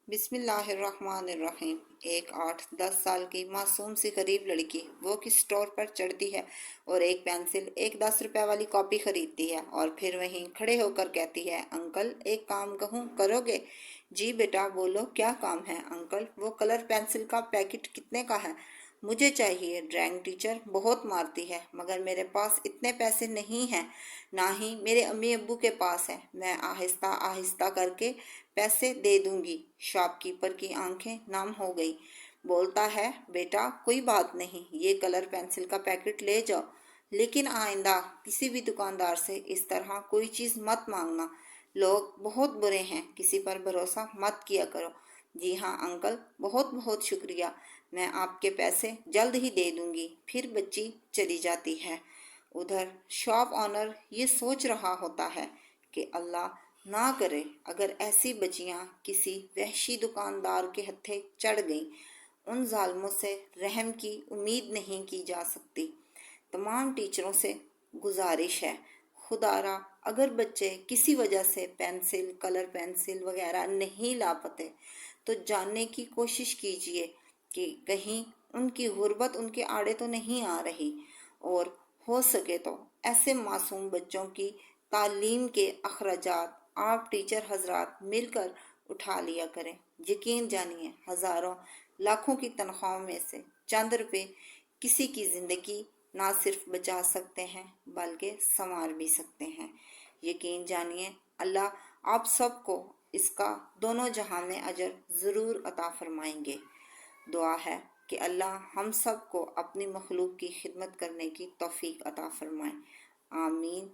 بسم اللہ الرحمن الرحیم۔ ایک 8-10 سال کی معصوم سی غریب لڑکی بک اسٹور پر چڑھتی ہے اور ایک پینسل، ایک 10 روپے والی کاپی خریدتی ہے اور پھر وہیں کھڑے ہو کر کہتی ہے، انکل ایک کام کہوں، کرو گے؟ جی بیٹا بولو، کیا کام ہے انکل؟ وہ کلر پینسل کا پیکٹ کتنے کا ہے؟ مجھے چاہیے، ڈرائنگ ٹیچر بہت مارتی ہے مگر میرے پاس اتنے پیسے نہیں ہیں، نہ ہی میرے امی ابو کے پاس ہے، میں آہستہ آہستہ کر کے پیسے دے دوں گی۔ شاپ کیپر کی آنکھیں نم ہو گئی۔ بولتا ہے، بیٹا کوئی بات نہیں، یہ کلر پینسل کا پیکٹ لے جاؤ، لیکن آئندہ کسی بھی دکاندار سے اس طرح کوئی چیز مت مانگنا، لوگ بہت برے ہیں، کسی پر بھروسہ مت کیا کرو۔ جی ہاں انکل، بہت بہت شکریہ، میں آپ کے پیسے جلد ہی دے دوں گی۔ پھر بچی چلی جاتی ہے۔ ادھر شاپ آنر یہ سوچ رہا ہوتا ہے کہ اللہ نہ کرے اگر ایسی بچیاں کسی وحشی دکاندار کے ہتھے چڑھ گئیں، ان ظالموں سے رحم کی امید نہیں کی جا سکتی۔ تمام ٹیچروں سے گزارش ہے، خدا را اگر بچے کسی وجہ سے پینسل، کلر پینسل وغیرہ نہیں لا پاتے تو جاننے کی کوشش کیجئے کہ کہیں ان کی غربت ان کے آڑے تو نہیں آ رہی، اور ہو سکے تو ایسے معصوم بچوں کی تعلیم کے اخراجات آپ ٹیچر حضرات مل کر اٹھا لیا کریں۔ یقین جانیے ہزاروں لاکھوں کی تنخواہوں میں سے چند روپے کسی کی زندگی نہ صرف بچا سکتے ہیں بلکہ سنوار بھی سکتے ہیں۔ یقین جانیے اللہ آپ سب کو اس کا دونوں جہاں میں اجر ضرور عطا فرمائیں گے۔ دعا ہے کہ اللہ ہم سب کو اپنی مخلوق کی خدمت کرنے کی توفیق عطا فرمائے۔ آمین۔